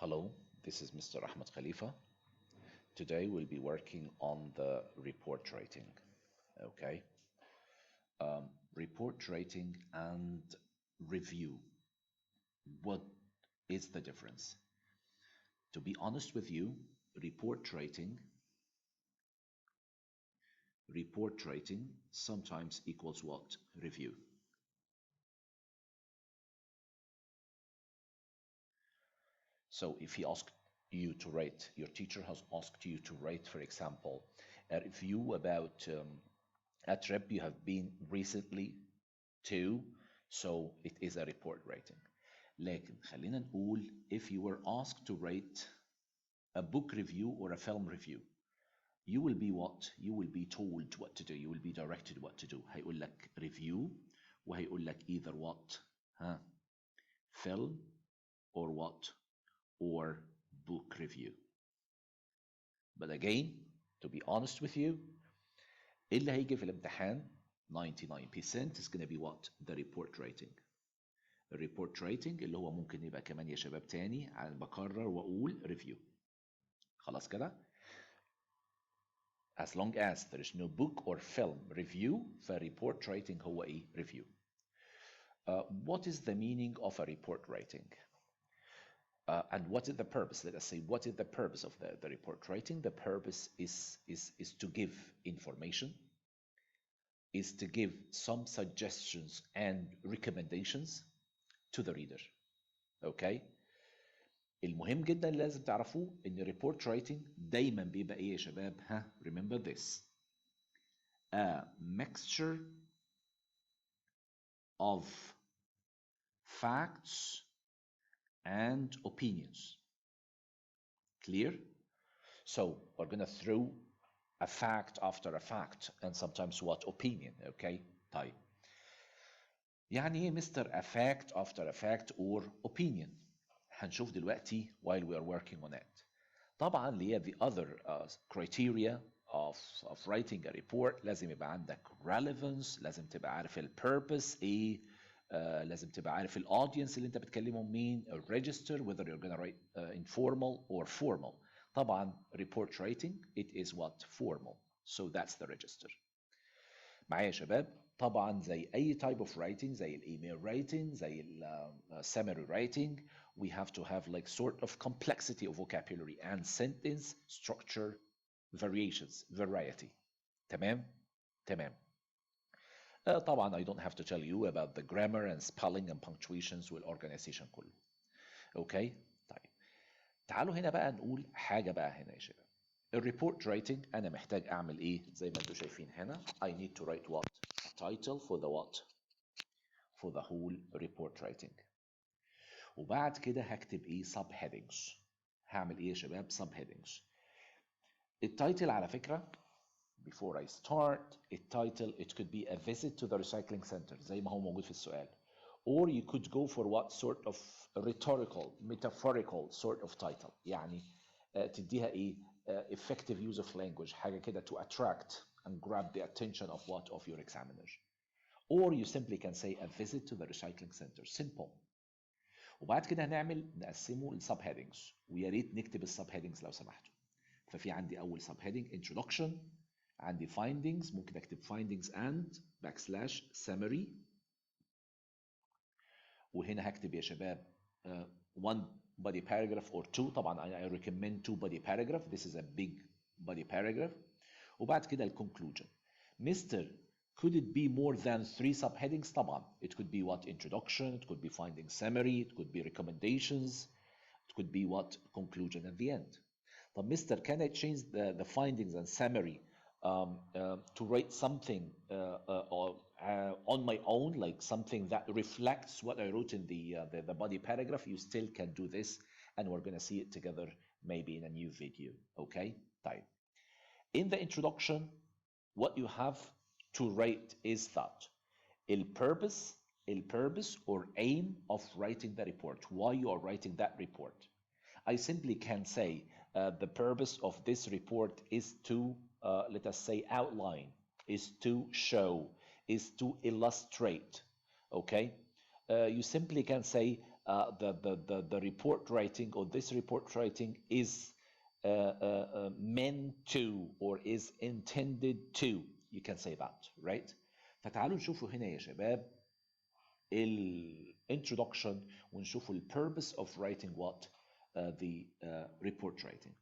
Hello, this is Mr. Ahmed Khalifa. Today we'll be working on the report rating. Okay, report rating and review. What is the difference? To be honest with you, report rating sometimes equals what? Review. So if he asked you to rate, your teacher has asked you to rate, for example, a review about a trip you have been recently to, so it is a report rating. لكن خلينا نقول if you were asked to rate a book review or a film review, you will be what? You will be told what to do. You will be directed what to do. هيقول لك review وهيقول لك either what? Film or what? Or book review. But again, to be honest with you, اللي هيجي في الامتحان 99% is going to be what? The report rating. الريبورت ريتنج اللي هو ممكن يبقى كمان يا شباب تاني بكرر واقول ريفيو. خلاص كده؟ As long as there is no book or film review, فالريبورت rating هو ايه؟ review. What is the meaning of a report rating? And what is the purpose? Let us say, what is the purpose of the report rating? The purpose is to give information, is to give some suggestions and recommendations to the reader. Okay? المهم جدا اللي لازم تعرفوه ان report rating دايما بيبقى ايه يا شباب؟ remember this. A mixture of facts and opinions. Clear? So we're going to throw a fact after a fact and sometimes what? Opinion. Okay? طيب. يعني ايه مستر a fact after a fact or opinion؟ هنشوف دلوقتي while we are working on it. طبعا اللي هي the other criteria of writing a report لازم يبقى عندك relevance، لازم تبقى عارف ال purpose ايه، لازم تبقى عارف ال audience اللي انت بتكلمهم مين، ال register whether you're gonna write informal or formal. طبعا report writing it is what? Formal. So that's the register. معايا يا شباب؟ طبعا زي اي type of writing زي الايميل writing زي summary writing we have to have like sort of complexity of vocabulary and sentence structure variety. تمام؟ تمام. طبعا I don't have to tell you about the grammar and spelling and punctuations والorganization كله. اوكي؟ طيب تعالوا هنا بقى نقول حاجة بقى هنا يا شباب. الريبورت رايتنج انا محتاج اعمل ايه؟ زي ما انتم شايفين هنا I need to write what? A title for the what? For the whole report writing. وبعد كده هكتب ايه؟ subheadings. هعمل ايه يا شباب؟ subheadings. التايتل على فكرة before I start التايتل it could be a visit to the recycling center زي ما هو موجود في السؤال. Or you could go for what sort of rhetorical, metaphorical sort of title. يعني تديها ايه؟ effective use of language حاجة كده to attract and grab the attention of what? Of your examiner. Or you simply can say a visit to the recycling center. Simple. وبعد كده هنعمل نقسمه لسب هيدنجز ويا ريت نكتب السب هيدنجز لو سمحتوا. ففي عندي اول سب هيدنج introduction، عندي findings ممكن اكتب findings and backslash summary، وهنا هكتب يا شباب one body paragraph or two. طبعا I recommend two body paragraph. This is a big body paragraph. وبعد كده الكونكلوجن. Mr. Could it be more than 3 subheadings? طبعا. It could be what? Introduction, it could be finding summary, it could be recommendations, it could be what? Conclusion at the end. But Mr. Can I change the findings and summary to write something on my own, like something that reflects what I wrote in the body paragraph? You still can do this, and we're going to see it together maybe in a new video. Okay? طيب. In the introduction, what you have to write is that purpose or aim of writing the report, why you are writing that report. I simply can say the purpose of this report is to let us say outline, is to show, is to illustrate. Okay, you simply can say the report writing or this report writing is meant to or is intended to. You can say that, right? فتعالوا نشوفوا هنا يا شباب introduction ونشوفوا purpose of writing what the report writing.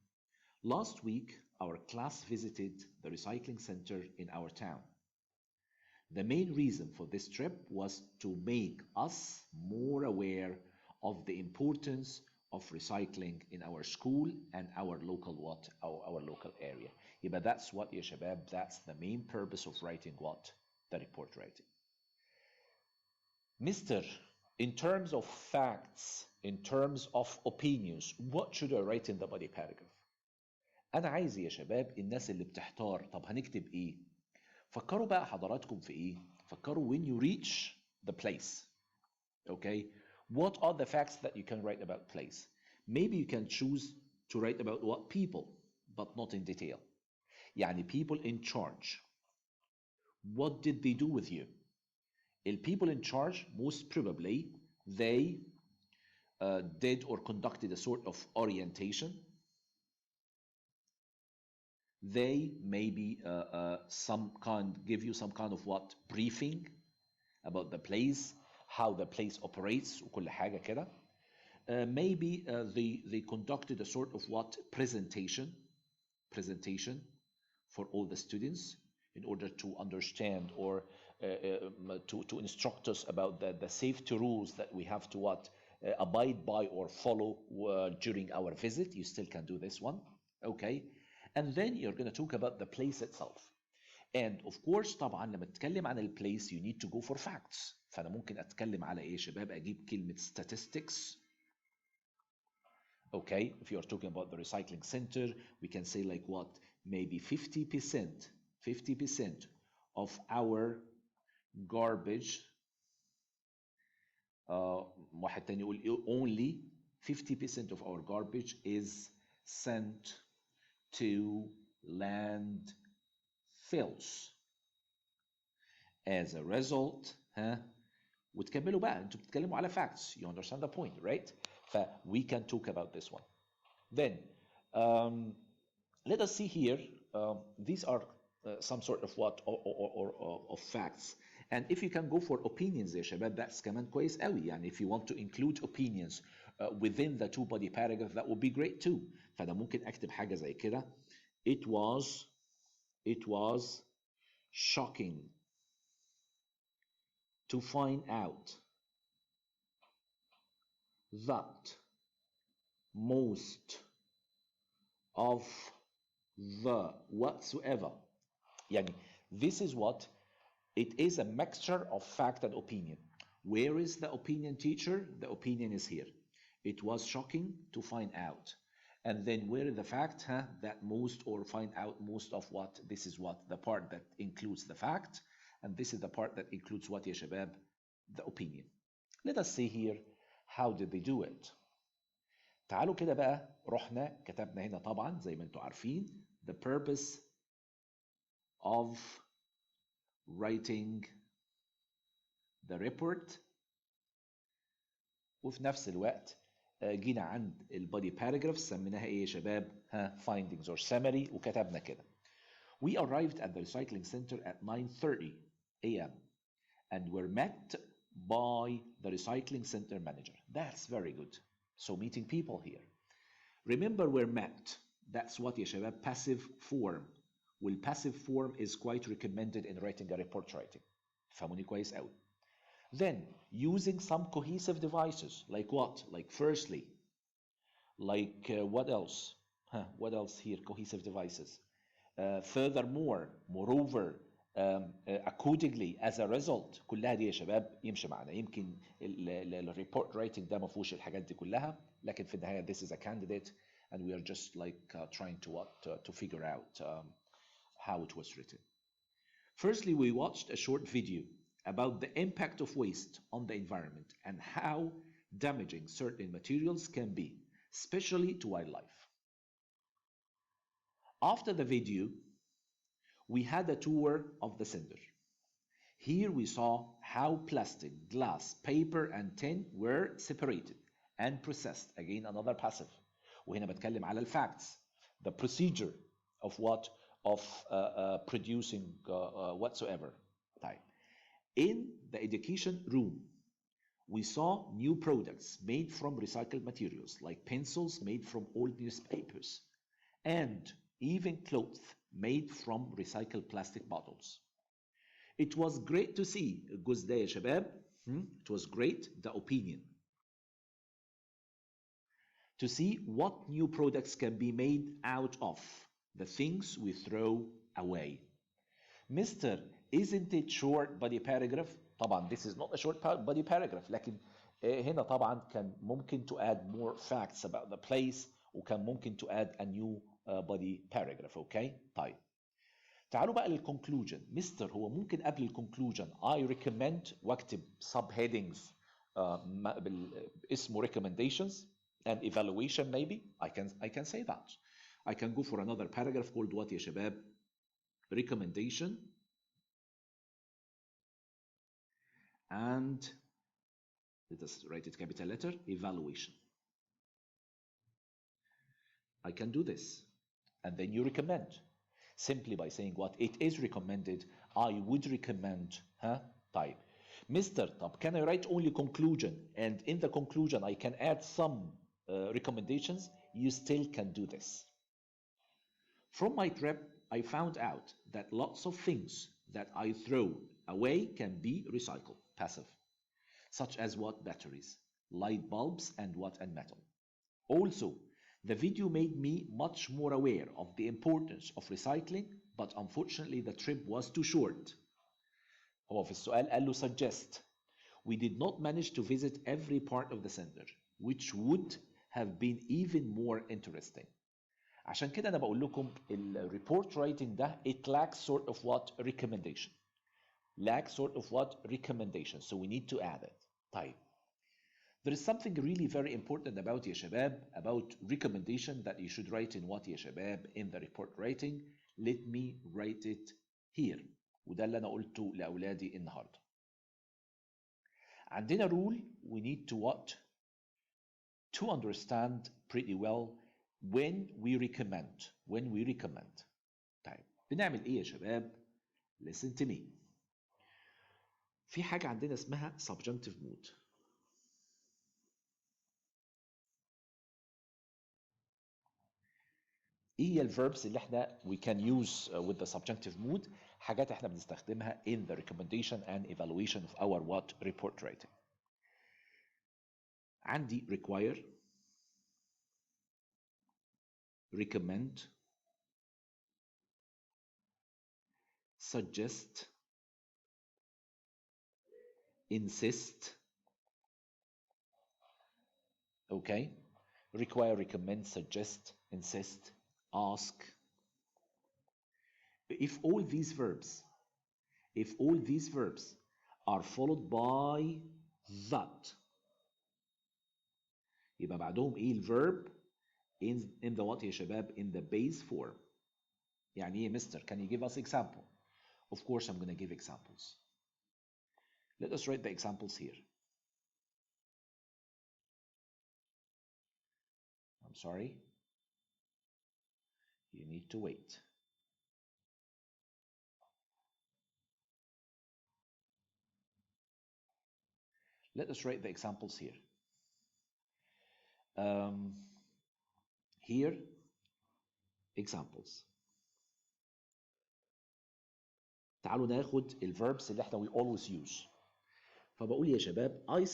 Last week, our class visited the recycling center in our town. The main reason for this trip was to make us more aware of the importance of recycling in our school and our local our local area. يبقى that's what يا شباب, that's the main purpose of writing what? The report writing. Mister, in terms of facts, in terms of opinions, what should I write in the body paragraph? أنا عايز يا شباب الناس اللي بتحتار طب هنكتب إيه؟ فكروا بقى حضراتكم في إيه؟ فكروا when you reach the place. Okay? What are the facts that you can write about place? Maybe you can choose to write about what people, but not in detail. يعني people in charge. What did they do with you? The people in charge, most probably, they did or conducted a sort of orientation. They maybe give you some kind of what? Briefing about the place, how the place operates, وكل حاجة كده. Maybe they conducted a sort of what? Presentation for all the students in order to understand or to instruct us about the safety rules that we have to what? Abide by or follow during our visit. You still can do this one. Okay. And then you're going to talk about the place itself. And of course طبعا لما تتكلم عن البليس you need to go for facts. فأنا ممكن أتكلم على إيه يا شباب؟ أجيب كلمة statistics. Okay, if you're talking about the recycling center, we can say like what? Maybe 50% of our garbage. واحد تاني يقول only 50% of our garbage is sent to landfills. As a result, وتكملوا بقى انتوا بتتكلموا على facts. You understand the point, right? We can talk about this one. Then let us see here. These are some sort of what or of facts. And if you can go for opinions يا شباب, that's كمان كويس قوي. يعني if you want to include opinions within the two body paragraph, that would be great too. فأنا ممكن أكتب حاجة زي كده. It was shocking to find out that most of the whatsoever. يعني this is what? It is a mixture of fact and opinion. Where is the opinion, teacher? The opinion is here. It was shocking to find out. And then where is the fact? That most or find out most of what? This is what? The part that includes the fact. And this is the part that includes what يا شباب? The opinion. Let us see here how did they do it. تعالوا كده بقى رحنا كتبنا هنا طبعا زي ما انتوا عارفين the purpose of writing the report, وفي نفس الوقت جينا عند البودي باراجراف سميناها ايه يا شباب؟ findings or summary وكتبنا كده. We arrived at the recycling center at 9:30 a.m. and were met by the recycling center manager. That's very good. So meeting people here. Remember we're met. That's what يا شباب? Passive form. والpassive form is quite recommended in writing a report writing. فهموني كويس قوي. Then using some cohesive devices like what? Like firstly, like what else? What else here? Cohesive devices. Furthermore, moreover, accordingly, as a result. كلها دي يا شباب يمشي معنا. يمكن الريبورت رايتنج ده ما فيهوش الحاجات دي كلها، لكن في النهاية this is a candidate and we are just like trying to figure out how it was written. Firstly, we watched a short video about the impact of waste on the environment and how damaging certain materials can be, especially to wildlife. After the video, we had a tour of the center. Here we saw how plastic, glass, paper and tin were separated and processed. Again another passive. وهنا بتكلم على الفacts, the procedure of what of producing whatsoever. طيب. In the education room, we saw new products made from recycled materials like pencils made from old newspapers and even clothes made from recycled plastic bottles. It was great to see الجزء ده يا شباب. It was great, the opinion. To see what new products can be made out of the things we throw away. Mr. Isn't it short body paragraph? طبعا this is not a short body paragraph, لكن هنا طبعا كان ممكن to add more facts about the place وكان ممكن to add a new body paragraph. Okay. طيب تعالوا بقى للconclusion. مستر هو ممكن قبل الconclusion I recommend واكتب subheadings اسمه recommendations and evaluation maybe. I can say that. I can go for another paragraph called what يا شباب? Recommendation and let us write it capital letter, evaluation. I can do this. And then you recommend. Simply by saying what it is recommended, I would recommend. طيب. Mr. طب can I write only conclusion and in the conclusion I can add some recommendations? You still can do this. From my trip, I found out that lots of things that I throw away can be recycled, passive, such as what? Batteries, light bulbs, and what? And metal. Also, the video made me much more aware of the importance of recycling, but unfortunately the trip was too short. هو في السؤال قال له suggest. We did not manage to visit every part of the center, which would have been even more interesting. عشان كده أنا بقول لكم report writing ده it lacks sort of what? Recommendation. Lacks sort of what? Recommendation. So we need to add it. طيب. There is something really very important about يا شباب, about recommendation that you should write in what يا شباب? In the report writing. Let me write it here. وده اللي أنا قلته لأولادي النهاردة. عندنا rule we need to what? To understand pretty well when we recommend. When we recommend. طيب بنعمل إيه يا شباب؟ Listen to me. في حاجة عندنا اسمها subjunctive mood. ايه هي الverbs اللي احنا we can use with the subjunctive mood؟ حاجات احنا بنستخدمها in the recommendation and evaluation of our what? Report writing. عندي require, recommend, suggest, insist. Okay? Require, recommend, suggest, insist, ask. If all these verbs are followed by that, يبقى بعدهم ايه الverb in the what يا شباب? In the base form. يعني ايه mister? Can you give us example? Of course I'm going to give examples. Let us write the examples here. I'm sorry. You need to wait. Let us write the examples here. Here, examples. تعالوا ناخد الverbs اللي احنا we always use. فبقول يا شباب I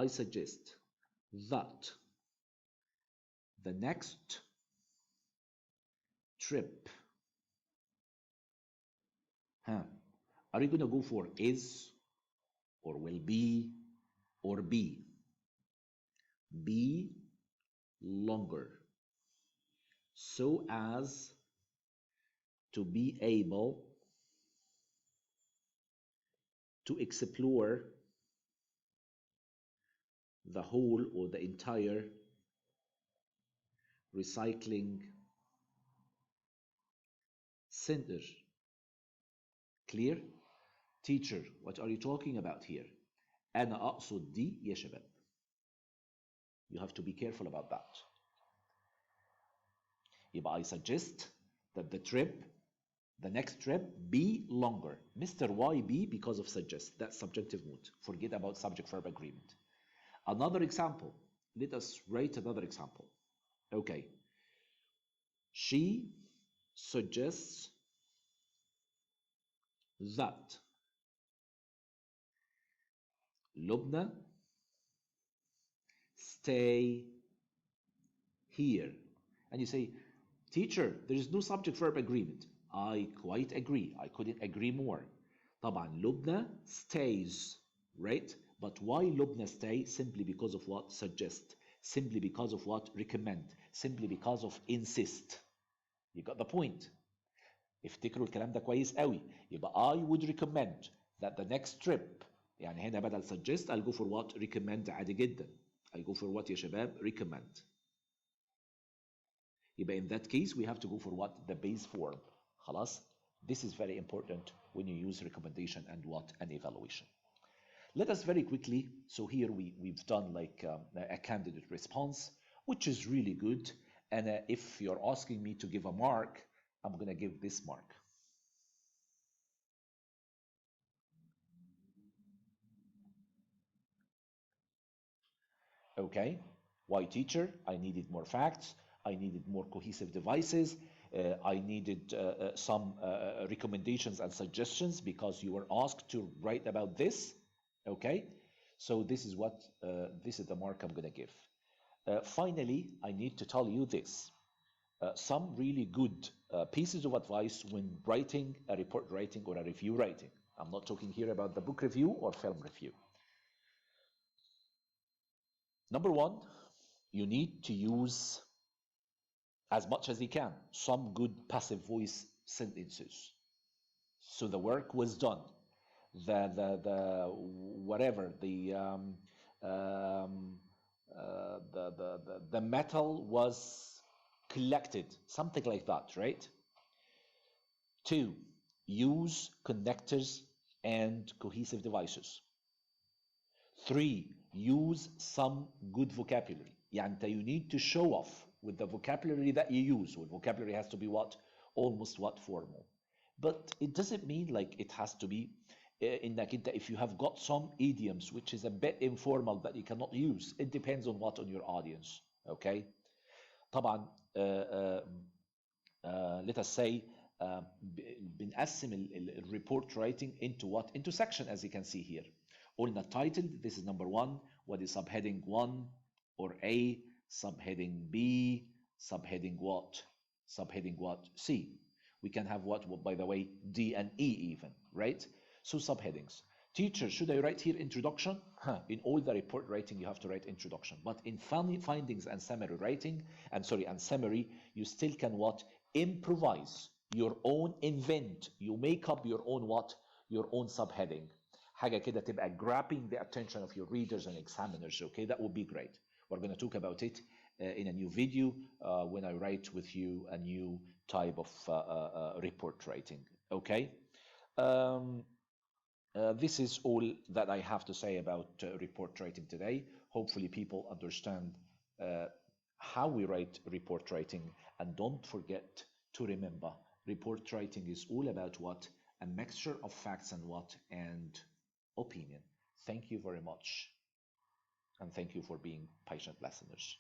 suggest that the next trip are you gonna go for is or will be or be longer so as to be able to explore the whole or the entire recycling center Clear? Teacher, what are you talking about here? أنا أقصد دي يا شباب. You have to be careful about that. يبقى I suggest that the next trip be longer. Mr. Why be? Because of suggest. That's subjunctive mood. Forget about subject-verb agreement. Another example. Let us write another example. Okay. She suggests that Lubna stay here. And you say, teacher, there is no subject-verb agreement. I quite agree. I couldn't agree more. طبعا Lubna stays, right? But why Lubna stay? Simply because of what? Suggest. Simply because of what? Recommend. Simply because of insist. You got the point. افتكروا الكلام ده كويس قوي. يبقى I would recommend that the next trip. يعني هنا بدل suggest I'll go for what? Recommend عادي جدا. I go for what يا شباب? Recommend. يبقى in that case we have to go for what? The base form. خلاص? This is very important when you use recommendation and what? An evaluation. Let us very quickly, so here we've done like a candidate response, which is really good. And if you're asking me to give a mark, I'm going to give this mark. Okay, why teacher? I needed more facts. I needed more cohesive devices. I needed some recommendations and suggestions because you were asked to write about this. Okay, so this is what this is the mark I'm going to give. Finally, I need to tell you this. Some really good pieces of advice when writing a report writing or a review writing. I'm not talking here about the book review or film review. Number one, you need to use as much as you can some good passive voice sentences. So the work was done. The metal was collected, something like that, right? 2, use connectors and cohesive devices. 3, use some good vocabulary. يعني you need to show off with the vocabulary that you use. Well, vocabulary has to be what? Almost what? Formal. But it doesn't mean like it has to be if you have got some idioms which is a bit informal that you cannot use. It depends on what? On your audience. Okay. طبعا let us say بنقسم report writing into what? Into section, as you can see here. قلنا titled, this is number 1. What is subheading 1 or A? Subheading B, subheading what? Subheading what? C. We can have what, by the way, D and E even, right? So subheadings. Teacher, should I write here introduction? In all the report writing, you have to write introduction. But in findings and summary writing, and summary, you still can what? Improvise your own, invent. You make up your own what? Your own subheading. حاجة كده تبقى grabbing the attention of your readers and examiners, okay? That would be great. We're going to talk about it in a new video when I write with you a new type of report writing, okay? This is all that I have to say about report writing today. Hopefully people understand how we write report writing, and don't forget to remember report writing is all about what? A mixture of facts and what? And opinion. Thank you very much. And thank you for being patient listeners.